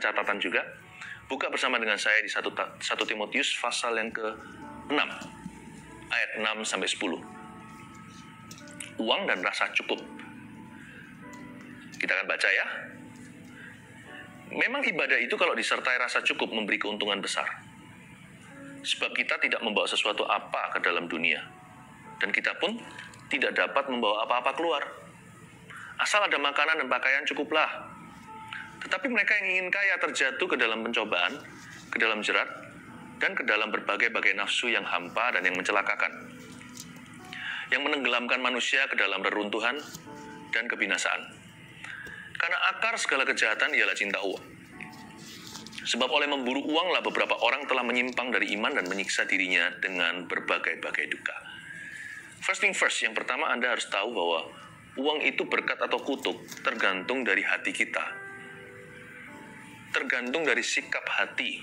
catatan juga. Buka bersama dengan saya di 1 Timotius pasal yang ke-6, ayat 6-10. Uang dan rasa cukup. Kita akan baca ya. Memang ibadah itu kalau disertai rasa cukup memberi keuntungan besar. Sebab kita tidak membawa sesuatu apa ke dalam dunia. Dan kita pun tidak dapat membawa apa-apa keluar. Asal ada makanan dan pakaian cukuplah. Tetapi mereka yang ingin kaya terjatuh ke dalam pencobaan, ke dalam jerat, dan ke dalam berbagai-bagai nafsu yang hampa dan yang mencelakakan. Yang menenggelamkan manusia ke dalam reruntuhan dan kebinasaan. Karena akar segala kejahatan ialah cinta uang. Sebab oleh memburu uanglah beberapa orang telah menyimpang dari iman dan menyiksa dirinya dengan berbagai-bagai duka. First thing first, yang pertama Anda harus tahu bahwa uang itu berkat atau kutuk tergantung dari hati kita. Tergantung dari sikap hati.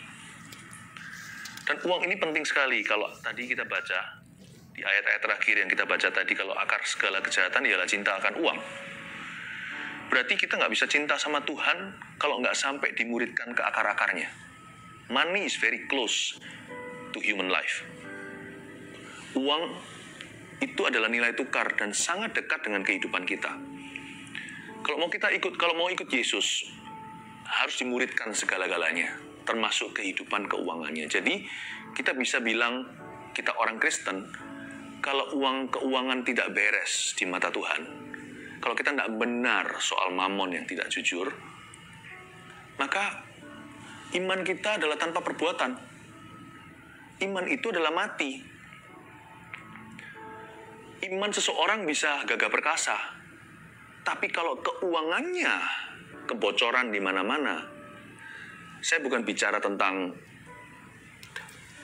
Dan uang ini penting sekali. Kalau tadi kita baca di ayat-ayat terakhir yang kita baca tadi, kalau akar segala kejahatan ialah cinta akan uang. Berarti kita nggak bisa cinta sama Tuhan kalau nggak sampai dimuridkan ke akar-akarnya. Money is very close to human life. Uang itu adalah nilai tukar dan sangat dekat dengan kehidupan kita. Kalau mau ikut Yesus, harus dimuridkan segala-galanya, termasuk kehidupan keuangannya. Jadi, kita bisa bilang kita orang Kristen, kalau keuangan tidak beres di mata Tuhan, kalau kita tidak benar soal mamon yang tidak jujur, maka iman kita adalah tanpa perbuatan. Iman itu adalah mati. Iman seseorang bisa gagah perkasa, tapi kalau keuangannya kebocoran di mana-mana. Saya bukan bicara tentang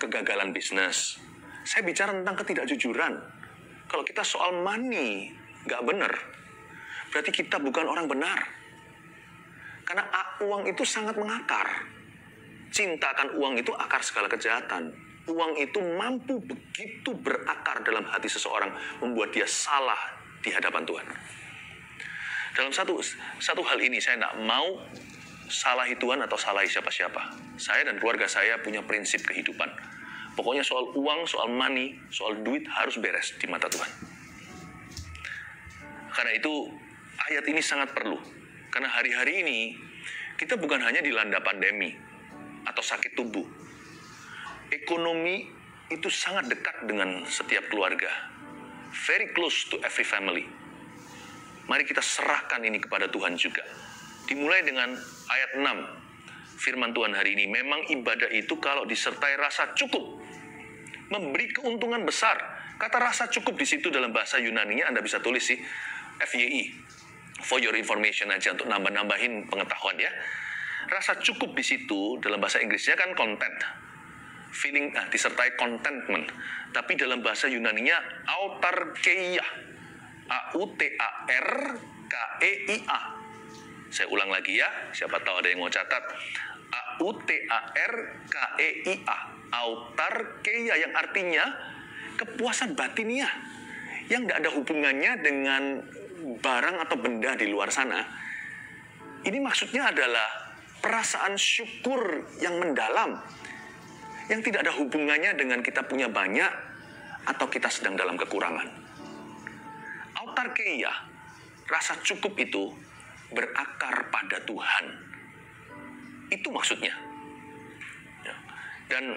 kegagalan bisnis. Saya bicara tentang ketidakjujuran. Kalau kita soal money nggak benar, berarti kita bukan orang benar. Karena uang itu sangat mengakar. Cinta akan uang itu akar segala kejahatan. Uang itu mampu begitu berakar dalam hati seseorang, membuat dia salah di hadapan Tuhan. Dalam satu hal ini saya tidak mau salahi Tuhan atau salahi siapa-siapa. Saya dan keluarga saya punya prinsip kehidupan. Pokoknya soal uang, soal money, soal duit harus beres di mata Tuhan. Karena itu ayat ini sangat perlu. Karena hari-hari ini kita bukan hanya dilanda pandemi atau sakit tubuh. Ekonomi itu sangat dekat dengan setiap keluarga. Very close to every family. Mari kita serahkan ini kepada Tuhan juga. Dimulai dengan ayat 6. Firman Tuhan hari ini, memang ibadah itu kalau disertai rasa cukup, memberi keuntungan besar. Kata rasa cukup di situ dalam bahasa Yunaninya Anda bisa tulis sih, FYI, for your information aja, untuk nambah-nambahin pengetahuan ya. Rasa cukup di situ dalam bahasa Inggrisnya kan content. Disertai contentment. Tapi dalam bahasa Yunaninya autarkeia. A-U-T-A-R-K-E-I-A. Saya ulang lagi ya, siapa tahu ada yang mau catat. A-U-T-A-R-K-E-I-A. Autarkeia, yang artinya kepuasan batiniah, yang tidak ada hubungannya dengan barang atau benda di luar sana. Ini maksudnya adalah perasaan syukur yang mendalam, yang tidak ada hubungannya dengan kita punya banyak atau kita sedang dalam kekurangan. Autarkeia, rasa cukup itu berakar pada Tuhan. Itu maksudnya. Dan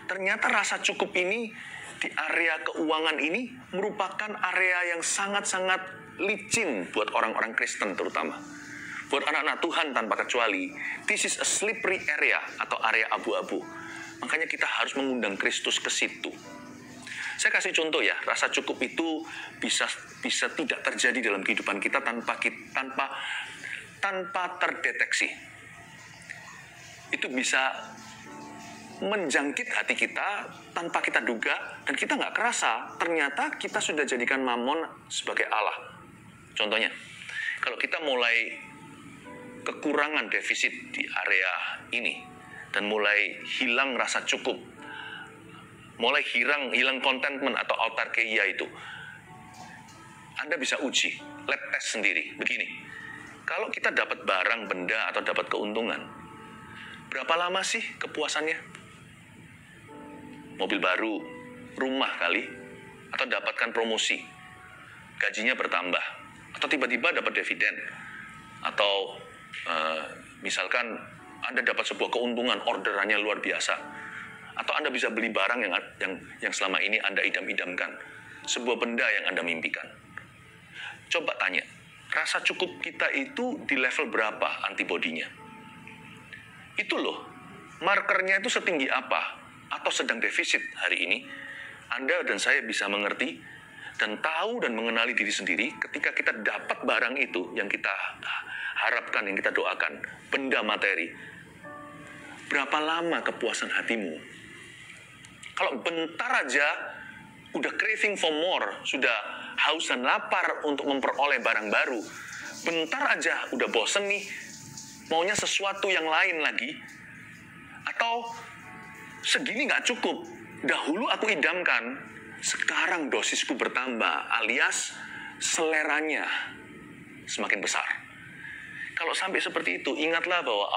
ternyata rasa cukup ini di area keuangan ini merupakan area yang sangat-sangat licin buat orang-orang Kristen terutama. Buat anak-anak Tuhan tanpa kecuali. This is a slippery area atau area abu-abu. Makanya kita harus mengundang Kristus ke situ. Saya kasih contoh ya, rasa cukup itu bisa tidak terjadi dalam kehidupan kita tanpa terdeteksi. Itu bisa menjangkit hati kita tanpa kita duga, dan kita nggak kerasa ternyata kita sudah jadikan mamon sebagai Allah. Contohnya, kalau kita mulai kekurangan defisit di area ini dan mulai hilang rasa cukup, mulai hilang contentment atau autarkeia itu, Anda bisa uji, lab test sendiri. Begini, kalau kita dapat barang, benda, atau dapat keuntungan, berapa lama sih kepuasannya? Mobil baru, rumah kali, atau dapatkan promosi, gajinya bertambah, atau tiba-tiba dapat dividen, atau misalkan Anda dapat sebuah keuntungan, orderannya luar biasa, atau Anda bisa beli barang yang selama ini Anda idam-idamkan, sebuah benda yang Anda mimpikan. Coba tanya, rasa cukup kita itu di level berapa antibodinya? Itu loh, markernya itu setinggi apa, atau sedang defisit hari ini, Anda dan saya bisa mengerti dan tahu dan mengenali diri sendiri ketika kita dapat barang itu yang kita harapkan, yang kita doakan, benda materi. Berapa lama kepuasan hatimu? Kalau bentar aja udah craving for more, sudah haus dan lapar untuk memperoleh barang baru, bentar aja udah bosen nih, maunya sesuatu yang lain lagi, atau segini nggak cukup, dahulu aku idamkan, sekarang dosisku bertambah, alias seleranya semakin besar. Kalau sampai seperti itu, ingatlah bahwa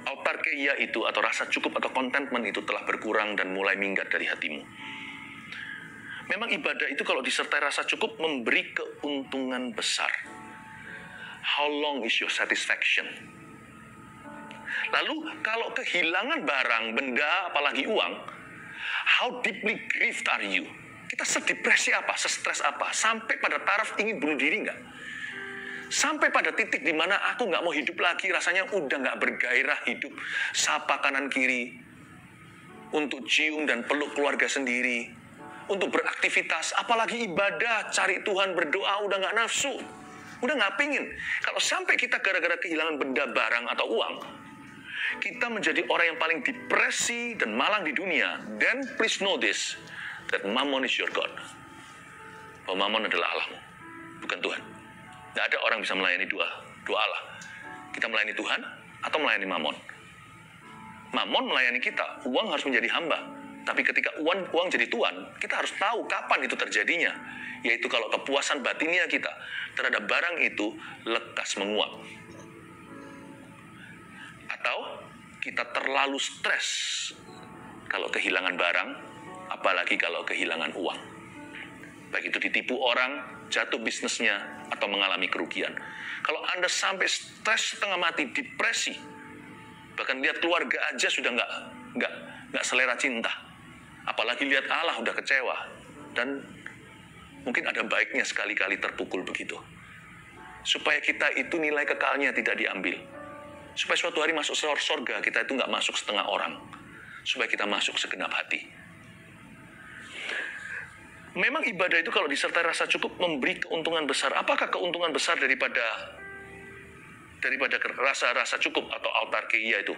autarkeia itu, atau rasa cukup atau contentment itu telah berkurang dan mulai minggat dari hatimu. Memang ibadah itu kalau disertai rasa cukup memberi keuntungan besar. How long is your satisfaction? Lalu kalau kehilangan barang, benda, apalagi uang, how deeply grieved are you? Kita sedepresi apa, sestres apa, sampai pada taraf ingin bunuh diri nggak? Sampai pada titik di mana aku nggak mau hidup lagi, rasanya udah nggak bergairah hidup, sapa kanan kiri, untuk cium dan peluk keluarga sendiri, untuk beraktivitas, apalagi ibadah, cari Tuhan, berdoa, udah nggak nafsu, udah nggak pingin. Kalau sampai kita gara-gara kehilangan benda, barang, atau uang, kita menjadi orang yang paling depresi dan malang di dunia. Then please know this, that Mammon is your God. Bahwa Mammon adalah Allahmu, bukan Tuhan. Tidak ada orang bisa melayani dua Allah. Kita melayani Tuhan atau melayani Mammon. Mammon melayani kita, uang harus menjadi hamba. Tapi ketika uang jadi tuan, kita harus tahu kapan itu terjadinya. Yaitu kalau kepuasan batinnya kita terhadap barang itu lekas menguap. Atau kita terlalu stres kalau kehilangan barang, apalagi kalau kehilangan uang. Baik itu ditipu orang, jatuh bisnisnya, atau mengalami kerugian. Kalau Anda sampai stres setengah mati, depresi, bahkan lihat keluarga aja sudah nggak selera cinta, apalagi lihat Allah udah kecewa, dan mungkin ada baiknya sekali-kali terpukul begitu, supaya kita itu nilai kekalnya tidak diambil, supaya suatu hari masuk surga kita itu nggak masuk setengah orang, supaya kita masuk segenap hati. Memang ibadah itu kalau disertai rasa cukup memberi keuntungan besar. Apakah keuntungan besar daripada rasa cukup atau autarkeia itu?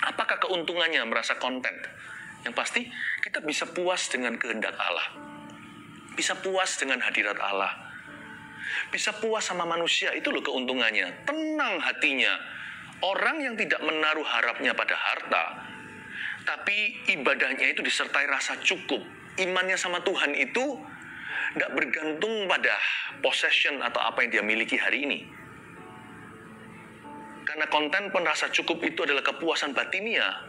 Apakah keuntungannya merasa content? Yang pasti kita bisa puas dengan kehendak Allah, bisa puas dengan hadirat Allah, bisa puas sama manusia. Itu loh keuntungannya, tenang hatinya. Orang yang tidak menaruh harapnya pada harta, tapi ibadahnya itu disertai rasa cukup, imannya sama Tuhan itu tidak bergantung pada possession atau apa yang dia miliki hari ini. Karena konten rasa cukup itu adalah kepuasan batinia,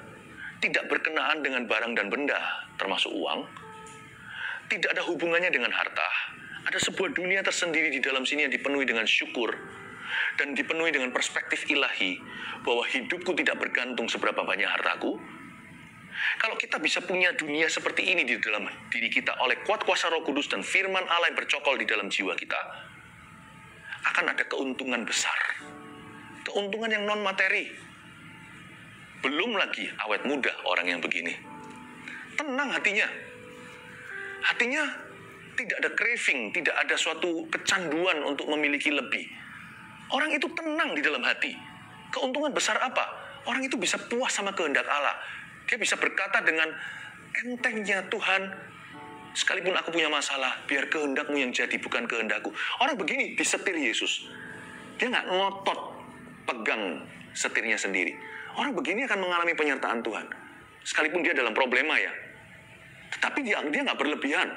tidak berkenaan dengan barang dan benda, termasuk uang. Tidak ada hubungannya dengan harta. Ada sebuah dunia tersendiri di dalam sini yang dipenuhi dengan syukur dan dipenuhi dengan perspektif ilahi bahwa hidupku tidak bergantung seberapa banyak hartaku. Kalau kita bisa punya dunia seperti ini di dalam diri kita oleh kuat kuasa Roh Kudus dan firman Allah yang bercokol di dalam jiwa kita, akan ada keuntungan besar. Keuntungan yang non-materi. Belum lagi awet muda orang yang begini. Tenang hatinya. Hatinya tidak ada craving, tidak ada suatu kecanduan untuk memiliki lebih. Orang itu tenang di dalam hati. Keuntungan besar apa? Orang itu bisa puas sama kehendak Allah. Dia bisa berkata dengan entengnya, Tuhan, sekalipun aku punya masalah, biar kehendakmu yang jadi, bukan kehendakku. Orang begini disetir Yesus. Dia nggak ngotot pegang setirnya sendiri. Orang begini akan mengalami penyertaan Tuhan. Sekalipun dia dalam problema ya. Tetapi dia nggak berlebihan.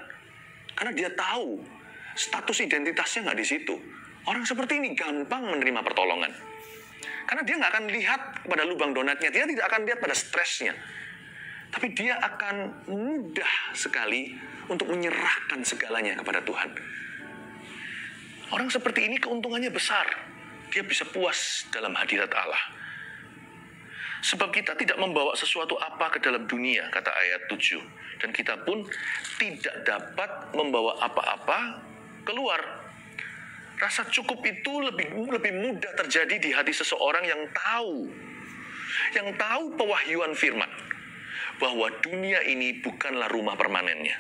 Karena dia tahu status identitasnya nggak di situ. Orang seperti ini gampang menerima pertolongan. Karena dia nggak akan lihat pada lubang donatnya, dia tidak akan lihat pada stresnya. Tapi dia akan mudah sekali untuk menyerahkan segalanya kepada Tuhan. Orang seperti ini keuntungannya besar. Dia bisa puas dalam hadirat Allah. Sebab kita tidak membawa sesuatu apa ke dalam dunia, kata ayat 7. Dan kita pun tidak dapat membawa apa-apa keluar. Rasa cukup itu lebih mudah terjadi di hati seseorang yang tahu pewahyuan firman. Bahwa dunia ini bukanlah rumah permanennya.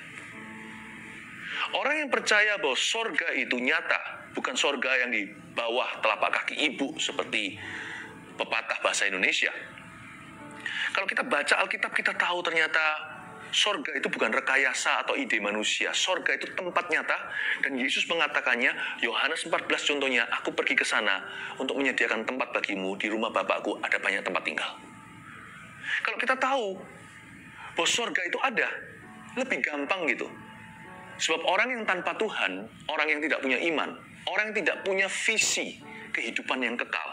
Orang yang percaya bahwa sorga itu nyata, bukan sorga yang di bawah telapak kaki ibu seperti pepatah bahasa Indonesia. Kalau kita baca Alkitab, kita tahu ternyata sorga itu bukan rekayasa atau ide manusia. Sorga itu tempat nyata, dan Yesus mengatakannya, Yohanes 14 contohnya, aku pergi ke sana untuk menyediakan tempat bagimu, di rumah Bapakku ada banyak tempat tinggal. Kalau kita tahu bahwa sorga itu ada, lebih gampang gitu. Sebab orang yang tanpa Tuhan, orang yang tidak punya iman, orang yang tidak punya visi kehidupan yang kekal,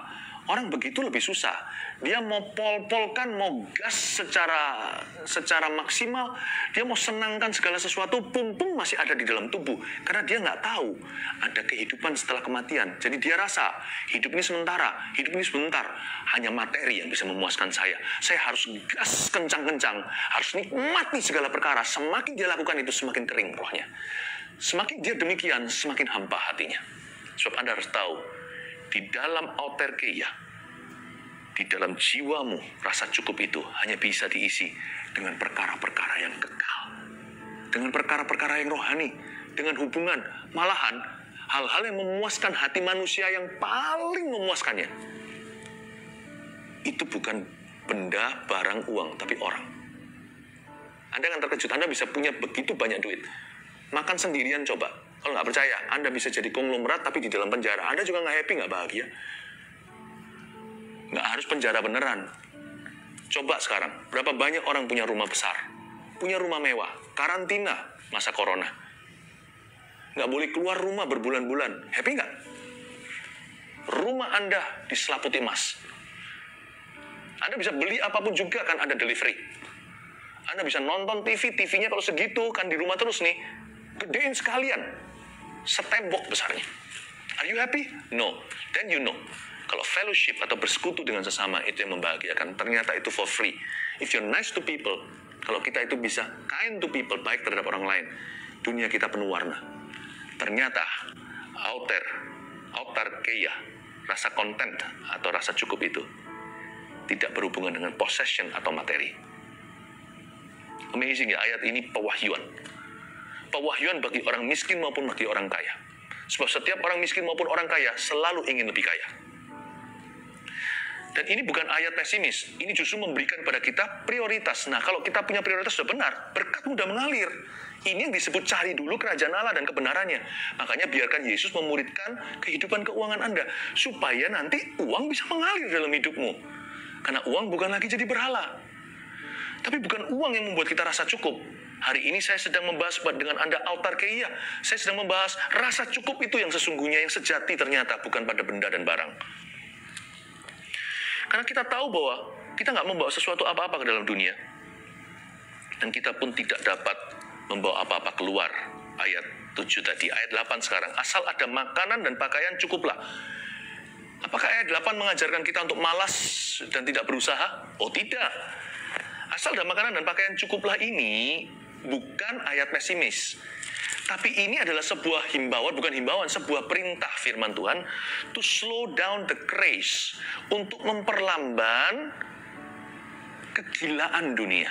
orang begitu lebih susah. Dia mau pol-polkan, mau gas secara maksimal, dia mau senangkan segala sesuatu, pum-pum masih ada di dalam tubuh. Karena dia nggak tahu ada kehidupan setelah kematian. Jadi dia rasa hidup ini sementara, hidup ini sebentar. Hanya materi yang bisa memuaskan saya. Saya harus gas kencang-kencang, harus nikmati segala perkara. Semakin dia lakukan itu, semakin kering rohnya. Semakin dia demikian, semakin hampa hatinya. Sebab Anda harus tahu, di dalam auterkeia, di dalam jiwamu, rasa cukup itu hanya bisa diisi dengan perkara-perkara yang kekal. Dengan perkara-perkara yang rohani. Dengan hubungan. Malahan, hal-hal yang memuaskan hati manusia yang paling memuaskannya. Itu bukan benda, barang, uang, tapi orang. Anda akan terkejut, Anda bisa punya begitu banyak duit. Makan sendirian coba. Kalau nggak percaya, Anda bisa jadi konglomerat tapi di dalam penjara. Anda juga nggak happy, nggak bahagia. Nggak harus penjara beneran. Coba sekarang, berapa banyak orang punya rumah besar, punya rumah mewah, karantina masa corona. Nggak boleh keluar rumah berbulan-bulan. Happy nggak? Rumah Anda diselaputi emas. Anda bisa beli apapun juga, kan ada delivery. Anda bisa nonton TV, TV-nya kalau segitu, kan di rumah terus nih. Gedein sekalian. Setembok besarnya. Are you happy? No. Then you know. Kalau fellowship atau bersekutu dengan sesama itu yang membahagiakan, ternyata itu for free. If you're nice to people, kalau kita itu bisa kind to people, baik terhadap orang lain, dunia kita penuh warna. Ternyata autarkeia, rasa content atau rasa cukup itu tidak berhubungan dengan possession atau materi. Amazing ya, ayat ini pewahyuan. Pewahyuan bagi orang miskin maupun bagi orang kaya. Sebab setiap orang miskin maupun orang kaya selalu ingin lebih kaya. Dan ini bukan ayat pesimis, ini justru memberikan pada kita prioritas. Nah, kalau kita punya prioritas sudah benar, berkat mudah mengalir. Ini yang disebut cari dulu kerajaan Allah dan kebenarannya. Makanya biarkan Yesus memuridkan kehidupan keuangan Anda, supaya nanti uang bisa mengalir dalam hidupmu. Karena uang bukan lagi jadi berhala. Tapi bukan uang yang membuat kita rasa cukup. Hari ini saya sedang membahas dengan Anda autarkeia. Saya sedang membahas rasa cukup itu yang sesungguhnya, yang sejati ternyata, bukan pada benda dan barang. Karena kita tahu bahwa kita nggak membawa sesuatu apa-apa ke dalam dunia. Dan kita pun tidak dapat membawa apa-apa keluar. Ayat 7 tadi, ayat 8 sekarang. Asal ada makanan dan pakaian cukuplah. Apakah ayat 8 mengajarkan kita untuk malas dan tidak berusaha? Oh tidak. Asal ada makanan dan pakaian cukuplah ini bukan ayat pesimis. Tapi ini adalah sebuah himbauan, bukan himbauan, sebuah perintah firman Tuhan to slow down the craze, untuk memperlamban kegilaan dunia.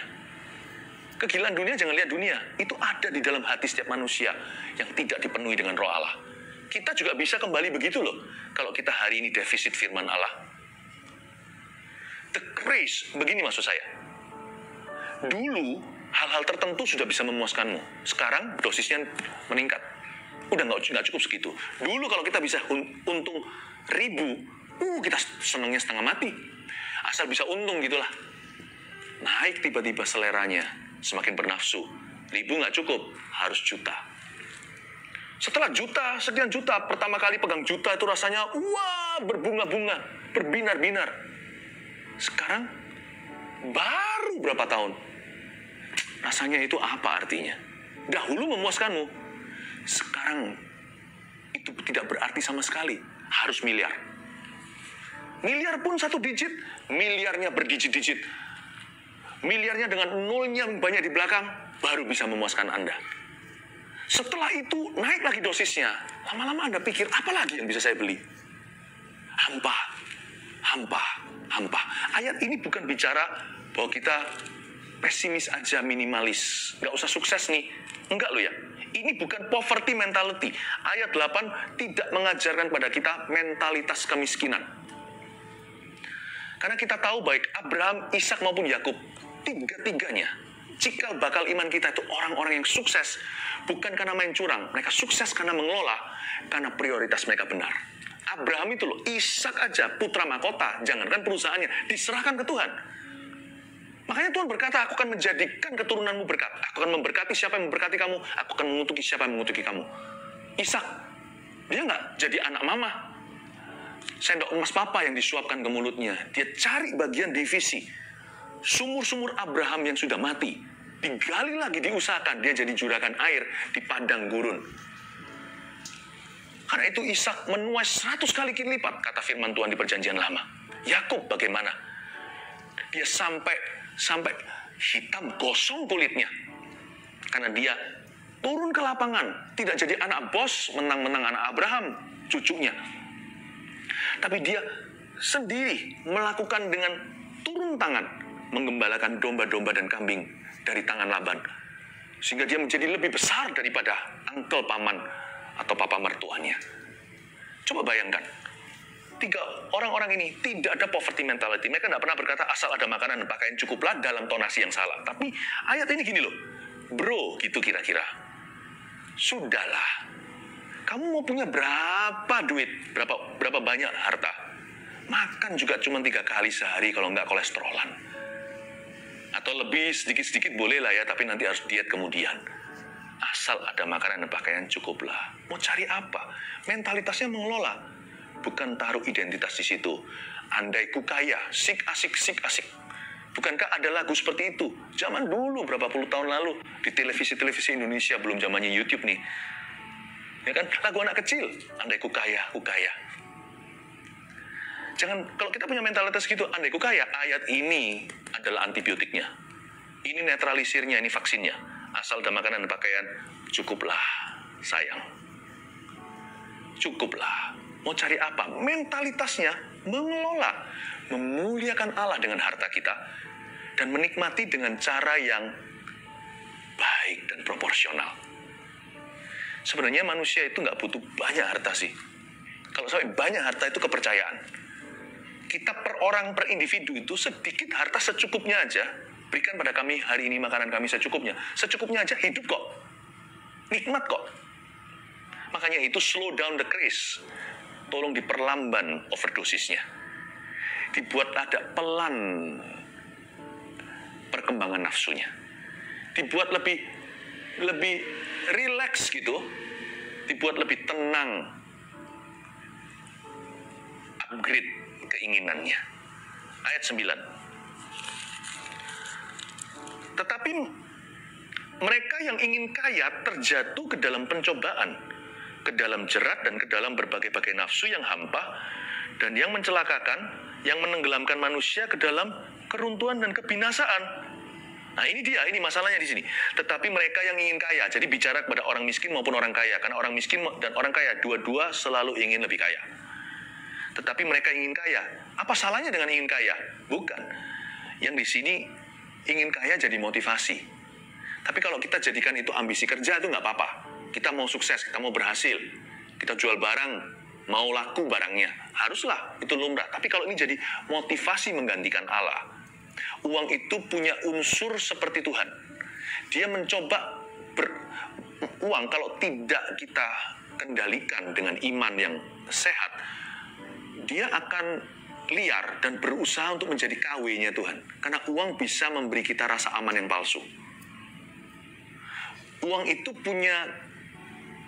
Kegilaan dunia, jangan lihat dunia, itu ada di dalam hati setiap manusia yang tidak dipenuhi dengan roh Allah. Kita juga bisa kembali begitu loh, kalau kita hari ini defisit firman Allah. The craze, begini maksud saya. Dulu hal-hal tertentu sudah bisa memuaskanmu. Sekarang dosisnya meningkat. Udah nggak cukup segitu. Dulu kalau kita bisa untung 1.000, kita senangnya setengah mati. Asal bisa untung gitulah. Naik tiba-tiba seleranya, semakin bernafsu. 1.000 nggak cukup, harus juta. Setelah sekian juta, pertama kali pegang juta itu rasanya, wah, berbunga-bunga, berbinar-binar. Sekarang, baru berapa tahun, rasanya itu apa artinya? Dahulu memuaskanmu, sekarang itu tidak berarti sama sekali, harus miliar. Miliar pun 1 digit, miliarnya berdigit-digit. Miliarnya dengan nolnya banyak di belakang, baru bisa memuaskan Anda. Setelah itu, naik lagi dosisnya. Lama-lama Anda pikir, apa lagi yang bisa saya beli? Hampa. Ayat ini bukan bicara bahwa kita pesimis aja, minimalis. Nggak usah sukses nih. Enggak loh ya. Ini bukan poverty mentality. Ayat 8 tidak mengajarkan pada kita mentalitas kemiskinan. Karena kita tahu baik Abraham, Ishak maupun Yakub, tiga-tiganya cikal bakal iman kita itu orang-orang yang sukses, bukan karena main curang. Mereka sukses karena mengelola, karena prioritas mereka benar. Abraham itu loh, Ishak aja, putra mahkota, jangankan perusahaannya, diserahkan ke Tuhan. Makanya Tuhan berkata, aku akan menjadikan keturunanmu berkat. Aku akan memberkati siapa yang memberkati kamu, aku akan mengutuki siapa yang mengutuki kamu. Ishak, dia nggak jadi anak mama. Sendok emas papa yang disuapkan ke mulutnya. Dia cari bagian divisi. Sumur-sumur Abraham yang sudah mati, digali lagi, diusahakan, dia jadi juragan air di padang gurun. Karena itu Ishak menuai 100 kali lipat, kata firman Tuhan di perjanjian lama. Yakub bagaimana? Dia sampai hitam gosong kulitnya. Karena dia turun ke lapangan, tidak jadi anak bos, menang-menang anak Abraham, cucunya. Tapi dia sendiri melakukan dengan turun tangan, menggembalakan domba-domba dan kambing dari tangan Laban. Sehingga dia menjadi lebih besar daripada uncle paman atau papa mertuanya. Coba bayangkan, 3 orang-orang ini tidak ada poverty mentality. Mereka tidak pernah berkata asal ada makanan dan pakaian cukuplah dalam tonasi yang salah. Tapi ayat ini gini loh, bro, gitu kira-kira. Sudahlah, kamu mau punya berapa duit, berapa banyak harta? Makan juga cuma 3 kali sehari kalau nggak kolesterolan. Atau lebih sedikit-sedikit boleh lah ya, tapi nanti harus diet kemudian. Asal ada makanan dan pakaian cukuplah. Mau cari apa? Mentalitasnya mengelola, bukan taruh identitas di situ. Andai ku kaya, sik asik. Bukankah ada lagu seperti itu? Zaman dulu, berapa puluh tahun lalu, di televisi-televisi Indonesia, belum zamannya YouTube nih. Ya kan? Lagu anak kecil, andai ku kaya. Jangan, kalau kita punya mentalitas gitu, andai ku kaya, ayat ini adalah antibiotiknya. Ini netralisirnya, ini vaksinnya. Asal ada makanan dan pakaian, cukuplah, sayang. Cukuplah. Mau cari apa? Mentalitasnya mengelola, memuliakan Allah dengan harta kita, dan menikmati dengan cara yang baik dan proporsional. Sebenarnya manusia itu nggak butuh banyak harta sih. Kalau sampai banyak harta itu kepercayaan. Kita per orang, per individu itu sedikit harta secukupnya aja. Berikan pada kami hari ini makanan kami secukupnya. Secukupnya aja hidup kok. Nikmat kok. Makanya itu slow down the craze. Tolong diperlamban overdosisnya. Dibuat ada pelan perkembangan nafsunya. Dibuat lebih relax gitu. Dibuat lebih tenang. Upgrade keinginannya. Ayat 9. Tetapi mereka yang ingin kaya terjatuh ke dalam pencobaan, ke dalam jerat dan ke dalam berbagai-bagai nafsu yang hampa dan yang mencelakakan, yang menenggelamkan manusia ke dalam keruntuhan dan kebinasaan. Nah ini masalahnya di sini. Tetapi mereka yang ingin kaya, jadi bicara kepada orang miskin maupun orang kaya, karena orang miskin dan orang kaya dua-dua selalu ingin lebih kaya. Tetapi mereka ingin kaya. Apa salahnya dengan ingin kaya? Bukan. Yang di sini ingin kaya jadi motivasi. Tapi kalau kita jadikan itu ambisi kerja itu nggak apa-apa. Kita mau sukses, kita mau berhasil. Kita jual barang, mau laku barangnya. Haruslah, itu lumrah. Tapi kalau ini jadi motivasi menggantikan Allah. Uang itu punya unsur seperti Tuhan. Dia mencoba uang kalau tidak kita kendalikan dengan iman yang sehat, dia akan liar dan berusaha untuk menjadi KW-nya Tuhan. Karena uang bisa memberi kita rasa aman yang palsu. Uang itu punya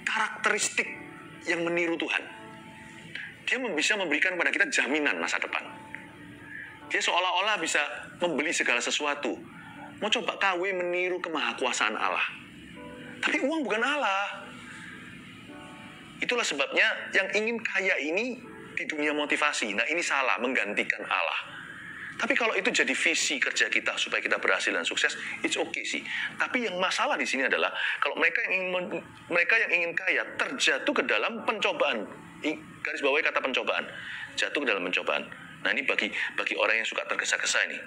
karakteristik yang meniru Tuhan. Dia bisa memberikan kepada kita jaminan masa depan. Dia seolah-olah bisa membeli segala sesuatu. Mau coba KW meniru kemahakuasaan Allah. Tapi uang bukan Allah. Itulah sebabnya yang ingin kaya ini di dunia motivasi. Nah, ini salah, menggantikan Allah. Tapi kalau itu jadi visi kerja kita supaya kita berhasil dan sukses, it's okay sih. Tapi yang masalah di sini adalah kalau mereka yang ingin kaya terjatuh ke dalam pencobaan. Garis bawahi kata pencobaan. Jatuh ke dalam pencobaan. Nah, ini bagi orang yang suka tergesa-gesa ini.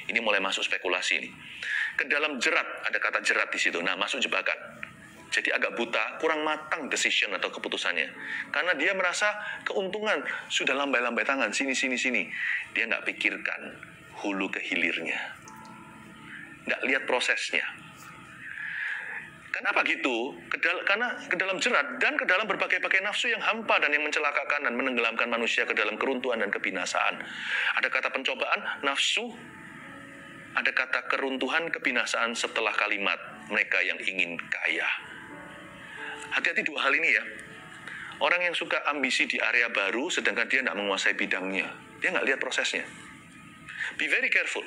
Ini mulai masuk spekulasi ini. Ke dalam jerat, ada kata jerat di situ. Nah, masuk jebakan. Jadi agak buta, kurang matang decision atau keputusannya. Karena dia merasa keuntungan, sudah lambai-lambai tangan, sini. Dia nggak pikirkan hulu ke hilirnya. Nggak lihat prosesnya. Kenapa gitu? Karena ke dalam jerat dan ke dalam berbagai-bagai nafsu yang hampa dan yang mencelakakan dan menenggelamkan manusia ke dalam keruntuhan dan kebinasaan. Ada kata pencobaan, nafsu, ada kata keruntuhan, kebinasaan setelah kalimat mereka yang ingin kaya. Hati-hati dua hal ini ya. Orang yang suka ambisi di area baru, sedangkan dia nggak menguasai bidangnya. Dia nggak lihat prosesnya. Be very careful.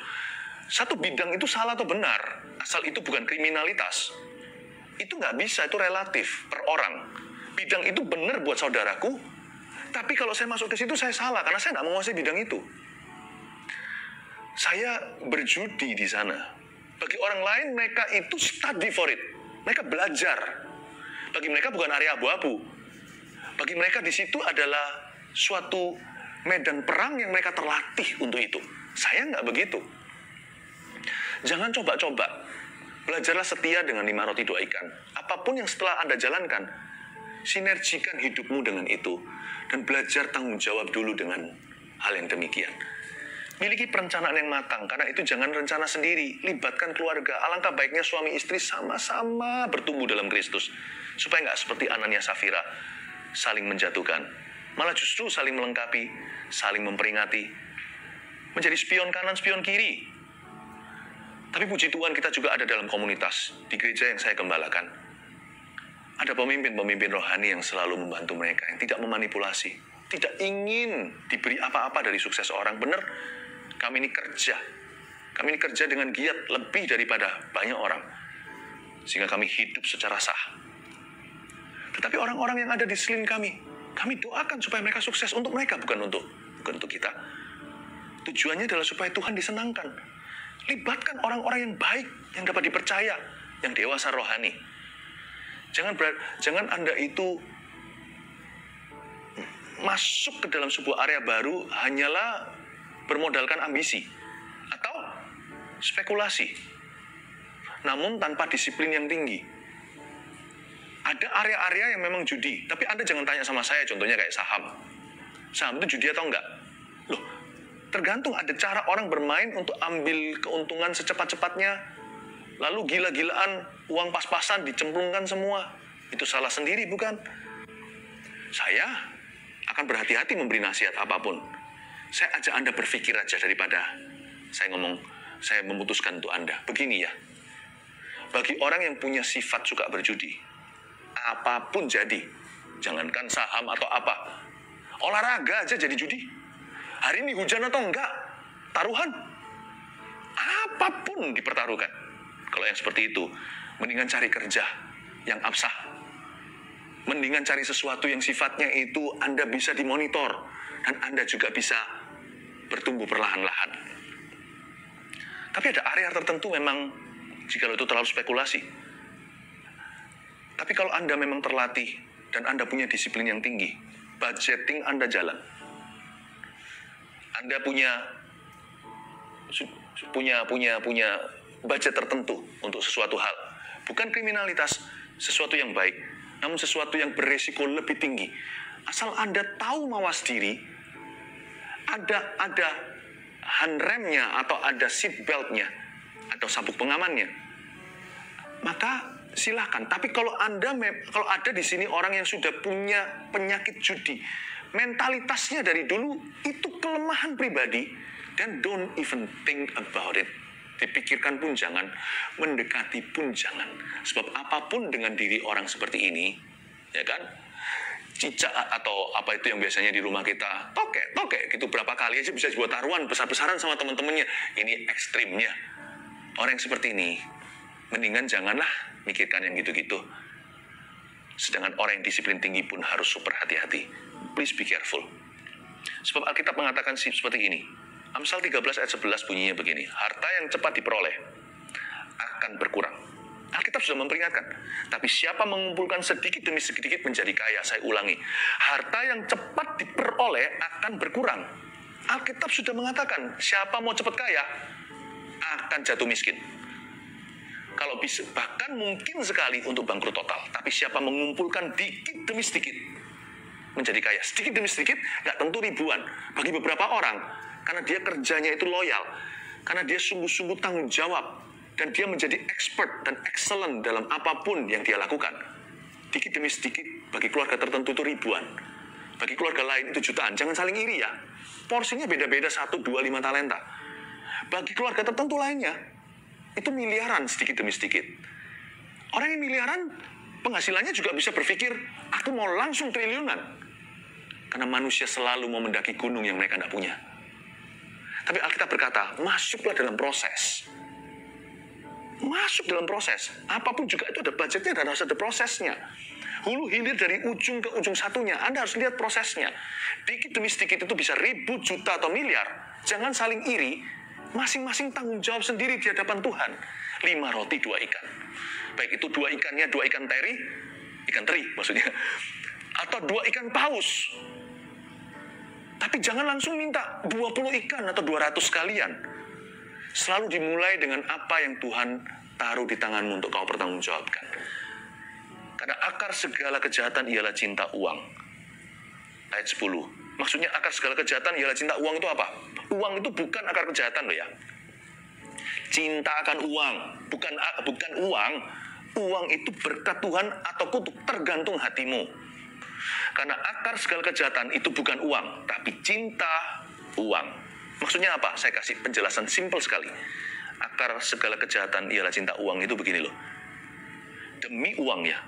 Satu bidang itu salah atau benar, asal itu bukan kriminalitas. Itu nggak bisa, itu relatif per orang. Bidang itu benar buat saudaraku, tapi kalau saya masuk ke situ saya salah, karena saya nggak menguasai bidang itu. Saya berjudi di sana. Bagi orang lain, mereka itu study for it. Mereka belajar. Bagi mereka bukan area abu-abu. Bagi mereka di situ adalah suatu medan perang yang mereka terlatih untuk itu. Saya nggak begitu. Jangan coba-coba. Belajarlah setia dengan 5 roti 2 ikan. Apapun yang setelah Anda jalankan, sinergikan hidupmu dengan itu. Dan belajar tanggung jawab dulu dengan hal yang demikian. Miliki perencanaan yang matang, karena itu jangan rencana sendiri. Libatkan keluarga. Alangkah baiknya suami istri sama-sama bertumbuh dalam Kristus. Supaya nggak seperti Anania Safira, saling menjatuhkan. Malah justru saling melengkapi, saling memperingati. Menjadi spion kanan, spion kiri. Tapi puji Tuhan kita juga ada dalam komunitas, di gereja yang saya gembalakan. Ada pemimpin-pemimpin rohani yang selalu membantu mereka, yang tidak memanipulasi. Tidak ingin diberi apa-apa dari sukses orang. Benar, kami ini kerja. Kami ini kerja dengan giat lebih daripada banyak orang. Sehingga kami hidup secara sah. Tetapi orang-orang yang ada di sekeliling kami doakan supaya mereka sukses untuk mereka, bukan untuk kita. Tujuannya adalah supaya Tuhan disenangkan. Libatkan orang-orang yang baik, yang dapat dipercaya, yang dewasa rohani. Jangan Anda itu masuk ke dalam sebuah area baru hanyalah bermodalkan ambisi atau spekulasi, namun tanpa disiplin yang tinggi. Ada area-area yang memang judi, tapi Anda jangan tanya sama saya, contohnya kayak saham. Saham itu judi atau enggak? Loh, tergantung, ada cara orang bermain untuk ambil keuntungan secepat-cepatnya, lalu gila-gilaan, uang pas-pasan dicemplungkan semua. Itu salah sendiri, bukan? Saya akan berhati-hati memberi nasihat apapun. Saya ajak Anda berpikir aja daripada saya memutuskan untuk Anda. Begini ya, bagi orang yang punya sifat suka berjudi, apapun jadi, jangankan saham atau apa, olahraga aja jadi judi. Hari ini hujan atau enggak, taruhan. Apapun dipertaruhkan. Kalau yang seperti itu, mendingan cari kerja yang absah. Mendingan cari sesuatu yang sifatnya itu Anda bisa dimonitor, dan Anda juga bisa bertumbuh perlahan-lahan. Tapi ada area tertentu memang, jika itu terlalu spekulasi. Tapi kalau Anda memang terlatih dan Anda punya disiplin yang tinggi, budgeting Anda jalan. Anda punya budget tertentu untuk sesuatu hal. Bukan kriminalitas, sesuatu yang baik, namun sesuatu yang beresiko lebih tinggi. Asal Anda tahu mawas diri, ada handremnya atau ada seat beltnya atau sabuk pengamannya, maka silakan. Tapi kalau ada di sini orang yang sudah punya penyakit judi, mentalitasnya dari dulu itu kelemahan pribadi, then don't even think about it. Dipikirkan pun jangan, mendekati pun jangan. Sebab apapun dengan diri orang seperti ini, ya kan? Cicak atau apa itu yang biasanya di rumah kita, tokek gitu berapa kali aja bisa buat taruhan besar-besaran sama teman-temannya. Ini ekstrimnya. Orang yang seperti ini, mendingan janganlah mikirkan yang gitu-gitu. Sedangkan orang yang disiplin tinggi pun harus super hati-hati. Please be careful. Sebab Alkitab mengatakan seperti ini. Amsal 13 ayat 11 bunyinya begini. Harta yang cepat diperoleh akan berkurang. Alkitab sudah memperingatkan. Tapi siapa mengumpulkan sedikit demi sedikit menjadi kaya. Saya ulangi. Harta yang cepat diperoleh akan berkurang. Alkitab sudah mengatakan. Siapa mau cepat kaya akan jatuh miskin. Kalau bisa, bahkan mungkin sekali untuk bangkrut total. Tapi siapa mengumpulkan dikit demi sedikit menjadi kaya. Sedikit demi sedikit, nggak tentu ribuan. Bagi beberapa orang, karena dia kerjanya itu loyal. Karena dia sungguh-sungguh tanggung jawab. Dan dia menjadi expert dan excellent dalam apapun yang dia lakukan. Dikit demi sedikit, bagi keluarga tertentu itu ribuan. Bagi keluarga lain itu jutaan. Jangan saling iri ya. Porsinya beda-beda 1, 2, 5 talenta. Bagi keluarga tertentu lainnya, itu miliaran sedikit demi sedikit. Orang yang miliaran, penghasilannya juga bisa berpikir, aku mau langsung triliunan. Karena manusia selalu mau mendaki gunung yang mereka tidak punya. Tapi Alkitab berkata, masuklah dalam proses. Masuk dalam proses. Apapun juga itu ada budgetnya dan harus ada prosesnya. Hulu hilir dari ujung ke ujung satunya. Anda harus lihat prosesnya. Dikit demi sedikit itu bisa ribu, juta, atau miliar. Jangan saling iri. Masing-masing tanggung jawab sendiri di hadapan Tuhan. 5 roti, 2 ikan. Baik itu 2 ikannya, 2 ikan teri maksudnya. Atau 2 ikan paus. Tapi jangan langsung minta 20 ikan atau 200 sekalian. Selalu dimulai dengan apa yang Tuhan taruh di tanganmu untuk kau pertanggungjawabkan. Karena akar segala kejahatan ialah cinta uang. Ayat 10. Maksudnya akar segala kejahatan ialah cinta uang itu apa? Uang itu bukan akar kejahatan loh ya. Cinta akan uang. Bukan uang. Uang itu berkat Tuhan atau kutuk, tergantung hatimu. Karena akar segala kejahatan itu bukan uang, tapi cinta uang. Maksudnya apa? Saya kasih penjelasan simpel sekali. Akar segala kejahatan ialah cinta uang itu begini loh. Demi uang ya,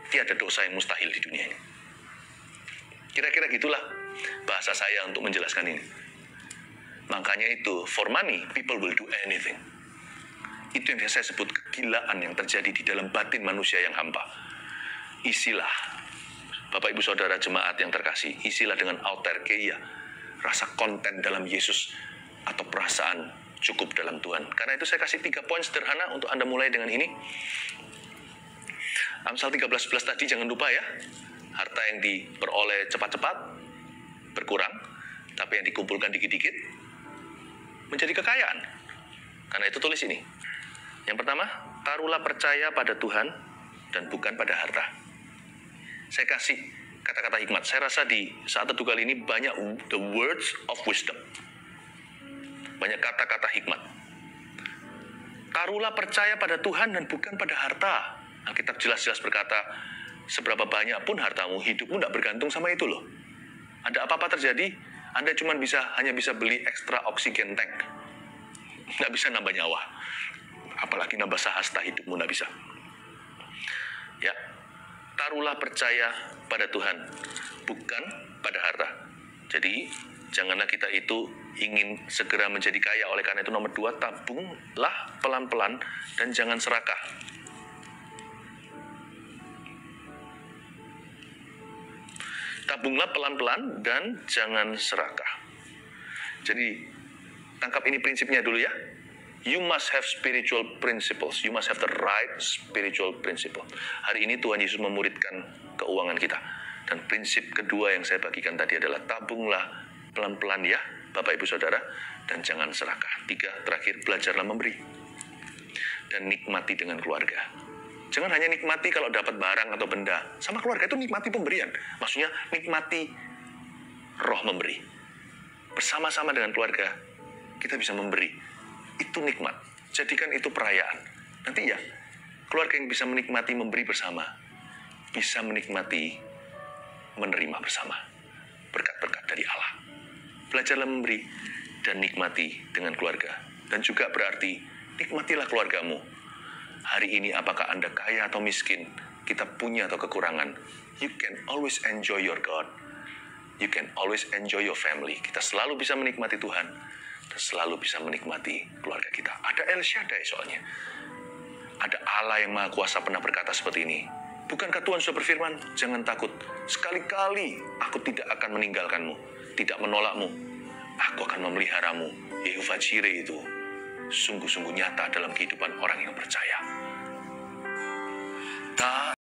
tiada dosa yang mustahil di dunia ini. Kira-kira gitulah bahasa saya untuk menjelaskan ini. Makanya itu, for money, people will do anything. Itu yang saya sebut kegilaan yang terjadi di dalam batin manusia yang hampa. Isilah, Bapak Ibu Saudara jemaat yang terkasih, isilah dengan autarkeia, rasa konten dalam Yesus atau perasaan cukup dalam Tuhan. Karena itu saya kasih 3 poin sederhana untuk Anda mulai dengan ini. Amsal 13:11 tadi jangan lupa ya. Harta yang diperoleh cepat-cepat berkurang, tapi yang dikumpulkan dikit-dikit menjadi kekayaan. Karena itu tulis ini. Yang pertama, taruhlah percaya pada Tuhan dan bukan pada harta. Saya kasih kata-kata hikmat. Saya rasa di saat teduh kali ini banyak the words of wisdom. Banyak kata-kata hikmat. Taruhlah percaya pada Tuhan dan bukan pada harta. Alkitab jelas-jelas berkata, seberapa banyak pun hartamu, hidupmu tidak bergantung sama itu loh. Ada apa-apa terjadi, Anda hanya bisa beli ekstra oksigen tank. Nggak bisa nambah nyawa. Apalagi nambah sahasta hidupmu, nggak bisa. Ya. Taruhlah percaya pada Tuhan, bukan pada harta. Jadi, janganlah kita itu ingin segera menjadi kaya. Oleh karena itu nomor 2, tabunglah pelan-pelan dan jangan serakah. Tabunglah pelan-pelan dan jangan serakah. Jadi, tangkap ini prinsipnya dulu ya. You must have spiritual principles. You must have the right spiritual principle. Hari ini Tuhan Yesus memuridkan keuangan kita. Dan prinsip kedua yang saya bagikan tadi adalah tabunglah pelan-pelan ya, Bapak Ibu Saudara, dan jangan serakah. 3, terakhir, belajarlah memberi. Dan nikmati dengan keluarga. Jangan hanya nikmati kalau dapat barang atau benda. Sama keluarga itu nikmati pemberian. Maksudnya nikmati roh memberi. Bersama-sama dengan keluarga, kita bisa memberi. Itu nikmat. Jadikan itu perayaan. Nanti ya, keluarga yang bisa menikmati memberi bersama, bisa menikmati menerima bersama. Berkat-berkat dari Allah. Belajarlah memberi dan nikmati dengan keluarga. Dan juga berarti, nikmatilah keluargamu. Hari ini apakah Anda kaya atau miskin, kita punya atau kekurangan, you can always enjoy your God. You can always enjoy your family. Kita selalu bisa menikmati Tuhan. Dan selalu bisa menikmati keluarga kita. Ada El Shaddai soalnya. Ada Allah yang Maha Kuasa pernah berkata seperti ini. Bukankah Tuhan sudah berfirman, jangan takut. Sekali-kali aku tidak akan meninggalkanmu. Tidak menolakmu. Aku akan memeliharamu. Yehovah Jireh itu sungguh-sungguh nyata dalam kehidupan orang yang percaya.